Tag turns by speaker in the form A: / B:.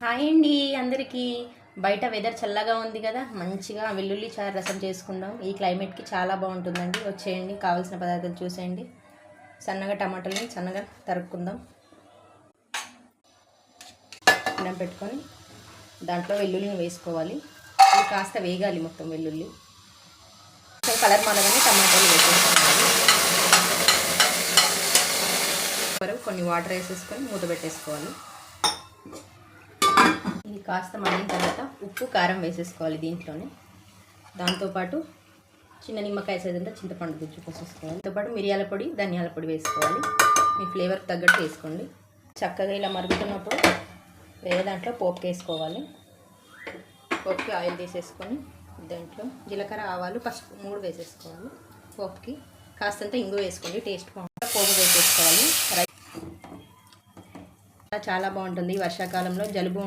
A: Hi అండి అందరికీ. బయట వెదర్ చల్లగా ఉంది కదా, మంచిగా వెల్లుల్లి చారు రసం చేసుకుందాం. ఈ క్లైమేట్కి చాలా బాగుంటుందండి. వచ్చేయండి, కావాల్సిన పదార్థాలు చూసేయండి. సన్నగా టమాటాలని సన్నగా తరుక్కుందాం. అన్నం పెట్టుకొని దాంట్లో వెల్లుల్లిని వేసుకోవాలి. ఇది కాస్త వేగాలి మొత్తం వెల్లుల్లి. కలర్ మారగానే టమాటాలు వేసేసుకోవాలి. కొన్ని వాటర్ వేసేసుకొని మూత పెట్టేసుకోవాలి. ఇది కాస్త మరిగిన తర్వాత ఉప్పు కారం వేసేసుకోవాలి దీంట్లోనే. దాంతోపాటు చిన్న నిమ్మకాయ సైజ్ అంతా చింతపండు గుజ్జు పోసేసుకోవాలి. దాంతోపాటు మిరియాల పొడి, ధనియాల పొడి వేసుకోవాలి. మీ ఫ్లేవర్కి తగ్గట్టు వేసుకోండి. చక్కగా ఇలా మరుగుతున్నప్పుడు వేరే దాంట్లో పోపుకి వేసుకోవాలి. పోపుకి ఆయిల్ తీసేసుకొని దాంట్లో జీలకర్ర, ఆవాలు, పసుపు 3 వేసేసుకోవాలి. పోపుకి కాస్తంత ఇంగు వేసుకోండి, టేస్ట్ బాగుంటుంది. పోపు వేసేసుకోవాలి. చాలా బాగుంటుంది. వర్షాకాలంలో జలుబు